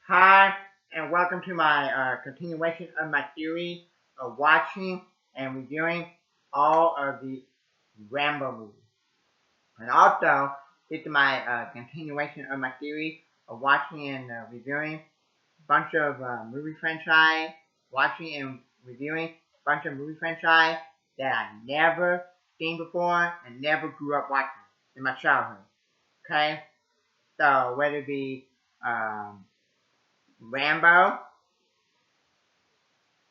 Hi, and welcome to my continuation of my series of watching and reviewing all of the Rambo movies. And also, this is my continuation of my series of watching and reviewing a bunch of movie franchise, watching and reviewing a bunch of movie franchise that I never seen before and never grew up watching in my childhood. Okay? So, whether it be Rambo,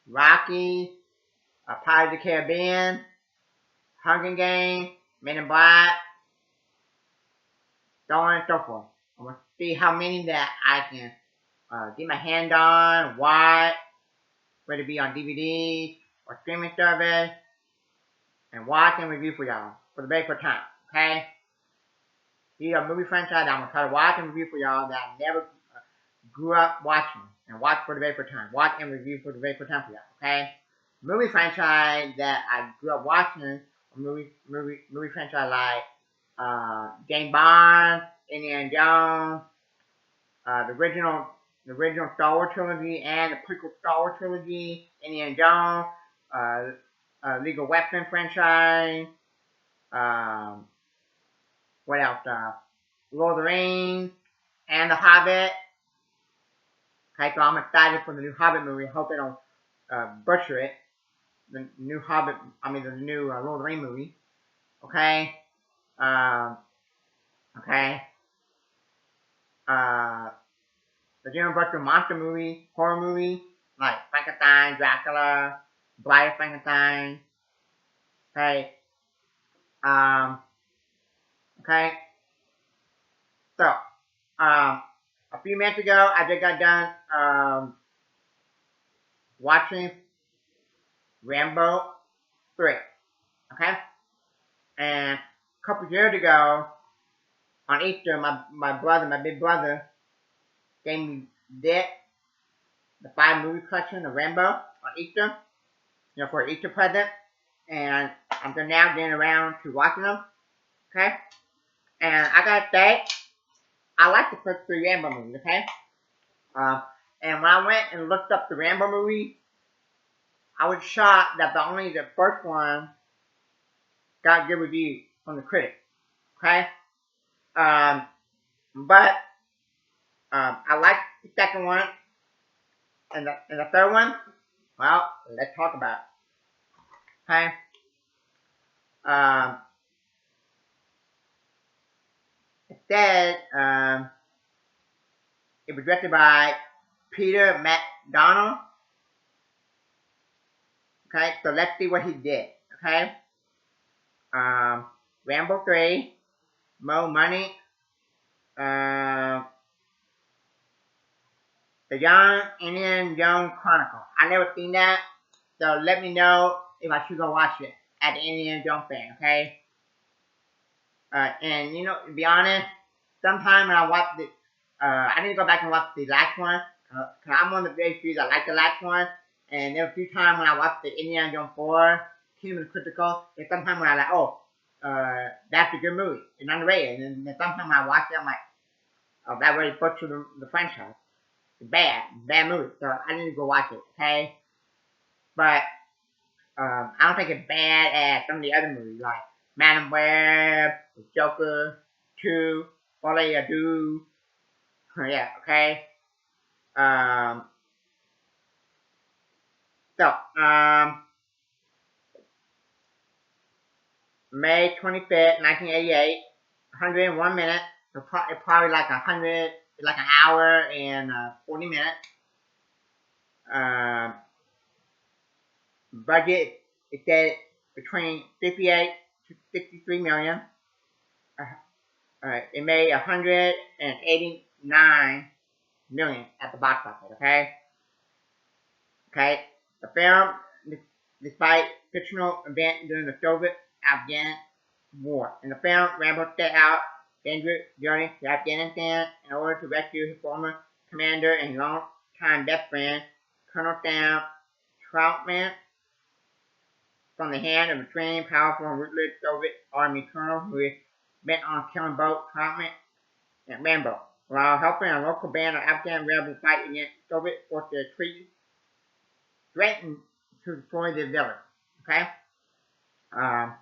Rocky, Pirates of the Caribbean, Hunger Games, Men in Black, so on and so forth. I want to see how many that I can get my hand on, watch, whether it be on DVD or streaming service, and watch and review for y'all for the very first time. Okay? These are movie franchises I'm gonna try to watch and review for y'all that I never grew up watching and watch for the very first time. Watch and review for the very first time for y'all. Okay? Movie franchise that I grew up watching, movie franchise like James Bond, Indiana Jones, the original Star Wars trilogy and the prequel Star Wars trilogy, Indiana Jones, Legal Weapon franchise, um, what else? Lord of the Rings and The Hobbit. Okay, so I'm excited for the new Hobbit movie. I hope they don't butcher it. The new the new Lord of the Rings movie. Okay. Um, okay. The Universal monster movie, horror movie, like Frankenstein, Dracula, Bride of Frankenstein. Okay. Um, okay. So, a few minutes ago, I just got done watching Rambo 3. Okay. And a couple years ago, on Easter, my big brother, gave me the 5 movie collection of Rambo on Easter, for an Easter present. And I'm just now getting around to watching them. Okay? And I gotta say, I like the first 3 Rambo movies, okay? And when I went and looked up the Rambo movie, I was shocked that only the first one got good reviews from the critics. Okay? But I like the second one and the third one. Well, let's talk about it. Okay? Um, it says it was directed by Peter McDonald. Okay, so let's see what he did. Okay? Rambo 3, Mo Money, The Young Indian Jones Chronicle. I never seen that, so let me know if I should go watch it at the Indiana Jones fan, okay? And to be honest, sometime when I watch it, I need to go back and watch the last one, cause I'm one of the very few that like the last one. And there were a few times when I watched the Indiana Jones 4, Kingdom of the Critical, and sometimes when I like, that's a good movie, it's underrated. And then sometimes when I watch it, I'm like, oh, that really butchered the franchise. It's bad movie. So I need to go watch it, okay? But I don't think it's bad as some of the other movies like Madam Web, The Joker, 2, All They Do. Yeah, okay. So, May 25th, 1988, 101 minutes. So it's probably like like an hour and 40 minutes. Budget, it said between 58 to 63 million. It made 189 million at the box office. Okay. The film, despite fictional event during the Soviet-Afghan War. In the film, Rambo set out dangerous journey to Afghanistan in order to rescue his former commander and longtime best friend, Colonel Sam Troutman, from the hand of a trained, powerful, and ruthless Soviet Army colonel who is bent on killing both Troutman and Rambo. while helping a local band of Afghan rebels fight against Soviet forces threatened to destroy the village. Okay? Um,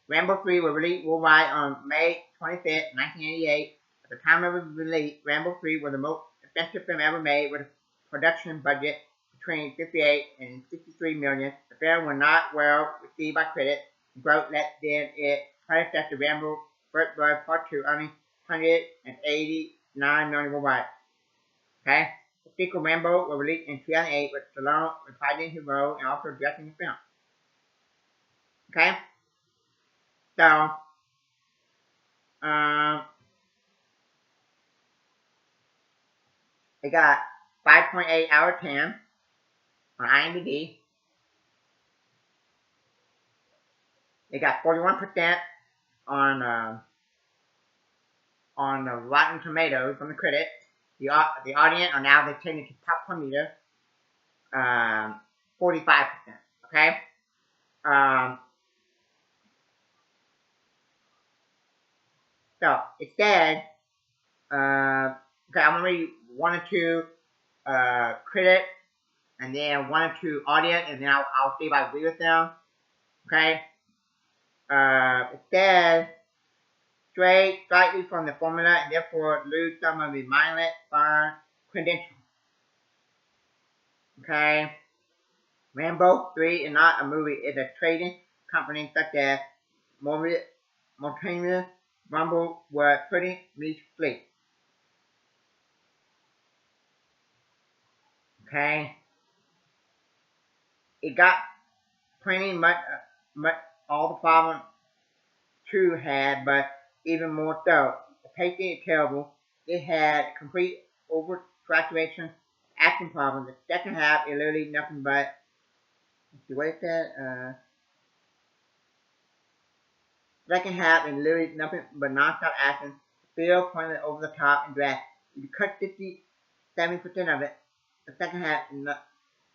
Rambo 3 was released worldwide on May 25th, 1988. At the time of its release, Rambo 3 was the most expensive film ever made with a production budget between 58 and 63 million. The film was not well received by critics, and broke less than its predecessor Rambo First Blood Part 2, earning 189 million worldwide. Okay? The sequel Rambo was released in 2008 with Stallone reprising his role and also directing the film. Okay? So, um, it got 5.8 out of 10 on IMDb. It got 41% on Rotten Tomatoes from the critics. The audience are now they taking it to popcorn meter. 45%. Okay. Um, so it said, okay, I'm gonna read one or two critics, and then one or two audience, and then I'll see if I agree with them. Okay. It says stray slightly from the formula and therefore lose some of the mindless fun credentials. Okay. Rambo 3 is not a movie, it's a trading company such as Montana, Rumble were pretty meat fleet. Okay. It got plenty much all the problems True had, but even more so. The pacing is terrible. It had complete oversaturation, action problems. The second half is literally nothing but what is that? Second half is literally nothing but non-stop action, feel pointed over the top and drag. If you cut 57% of it, the second half is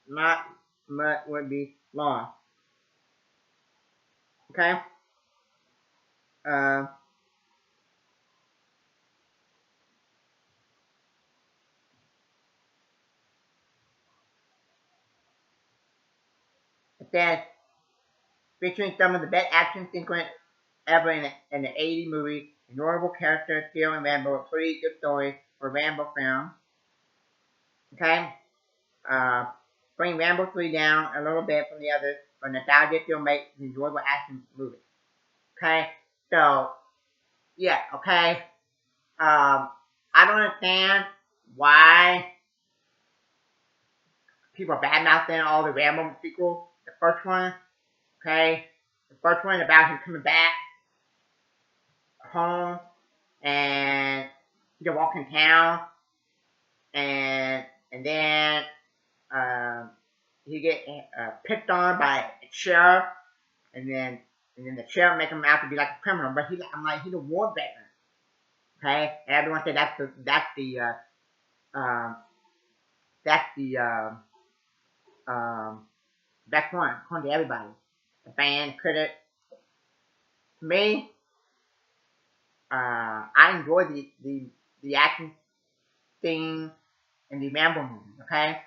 not much would be long. Okay? Uh, it says featuring some of the best action sequence ever in the 80 movie, enjoyable characters, skill, and Rambo, a pretty good story for Rambo film. Okay? Uh, bring Rambo 3 down a little bit from the others, but nostalgia still makes an enjoyable action movie. Okay? So, yeah, okay? I don't understand why people are bad mouthing all the Rambo sequels. The first one, okay? The first one about him coming back home and he can walk in town and then um, he get picked on by a sheriff and then the sheriff make him out to be like a criminal, but I'm like he's a war veteran, okay? And everyone said um, that's the best one according to everybody, the fan, the critic. To me, I enjoy the action scene in the Rambo movies, okay?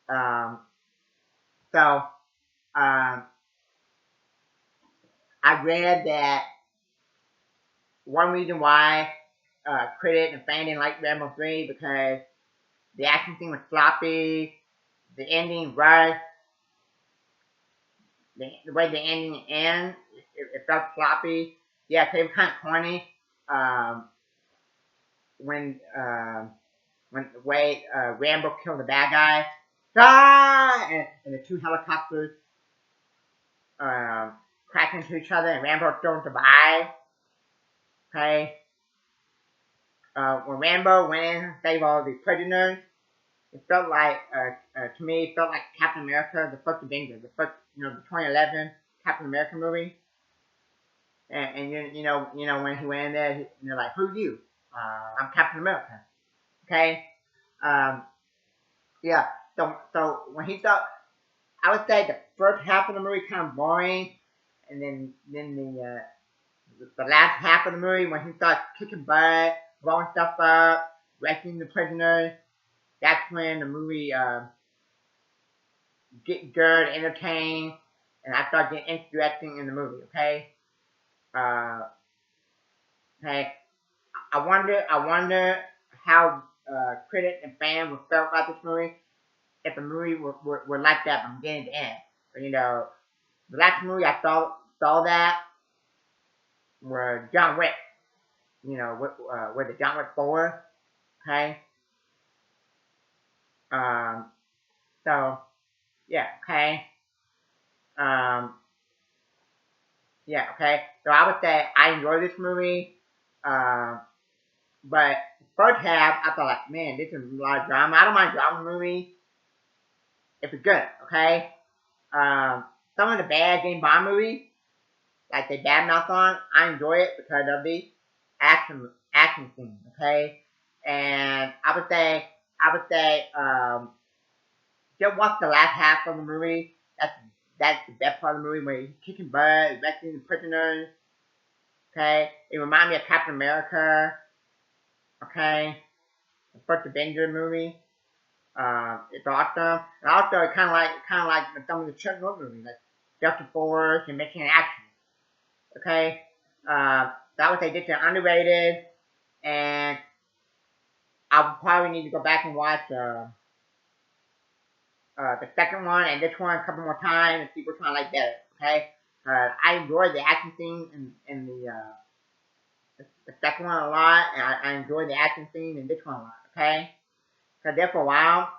Um, so um, I read that one reason why critics and fans didn't like Rambo 3 because the action scene was sloppy, the ending rushed, the way the ending ends, it felt sloppy. Yeah, so it was kind of corny um, when the way Rambo killed the bad guy. Ah! And the two helicopters um, crash into each other and Rambo still survived. Okay. When Rambo went in and saved all the prisoners, it felt like, to me, it felt like Captain America, the first Avenger, the first, the 2011 Captain America movie. And when he went in there, they're like, "Who's you?" I'm Captain America. Okay. Um, yeah. So when he thought, I would say the first half of the movie kind of boring, and then the last half of the movie when he starts kicking butt, blowing stuff up, rescuing the prisoners. That's when the movie get good, entertaining, and I start getting interesting in the movie. Okay. Uh, okay. I wonder how critics and fans would felt about this movie if the movie were like that from beginning to end. But, the last movie I saw that was John Wick. With the John Wick 4. Okay. Um. So yeah. Okay. Um. Yeah. Okay. So I would say I enjoyed this movie. Um. But first half I thought like, man, this is a lot of drama. I don't mind drama movies if it's good. Okay. Um. Some of the bad James Bond movies, like the Bad Mouth song, I enjoy it because of the action scene. Okay. And I would say, just watch the last half of the movie. That's the best part of the movie where he's kicking butt, rescuing the prisoners. Okay, it reminds me of Captain America. Okay, the first Avenger movie. It's awesome. And also, it's kind of like some of the Chuck Norris movies, like Delta Force and Mission Action. Okay, so I would say this is underrated, and I would probably need to go back and watch the second one and this one a couple more times and see which one I like better. Okay, I enjoyed the action scene in the second one a lot, and I enjoyed the action scene in this one a lot. Okay, because there for a while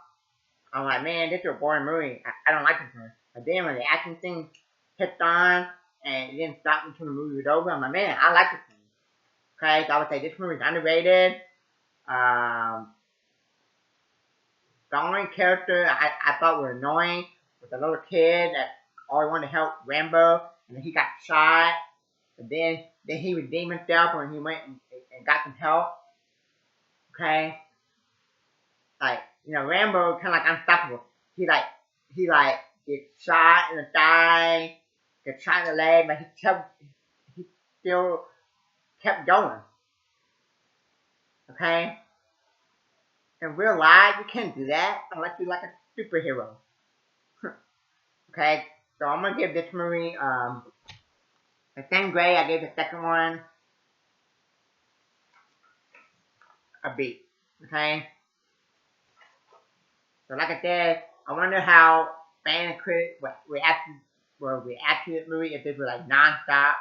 I'm like, man, this is a boring movie. I don't like this one. But then when the action scene hits on and it didn't stop until the movie was over, I'm like, man, I like this movie. Okay, so I would say this movie is underrated. Um, The only character I thought were annoying was the little kid that always wanted to help Rambo, and then he got shot, and then he redeemed himself when he went and got some help. Okay, like Rambo kind of like unstoppable. He like gets shot in the thigh, gets shot in the leg, but he still kept going. Okay, in real life you can't do that unless you're like a superhero. Okay, so I'm gonna give this movie the same grade I gave the second one, a B. Okay, so like I said, I wonder how fan and critics react to this movie if this was like non-stop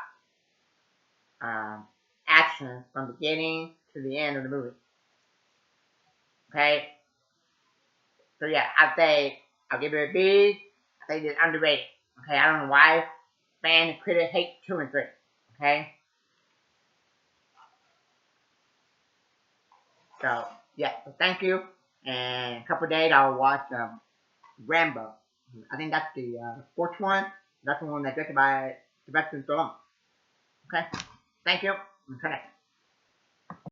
um, action from beginning to the end of the movie. Okay, so yeah, I'll give it a B. I think it's underrated. Okay, I don't know why fan and critics hate 2 and 3. Okay, so yeah, so thank you. And a couple of days I'll watch Rambo. I think that's the fourth one. That's the one that's directed by Sylvester Stallone. Okay, thank you. Okay.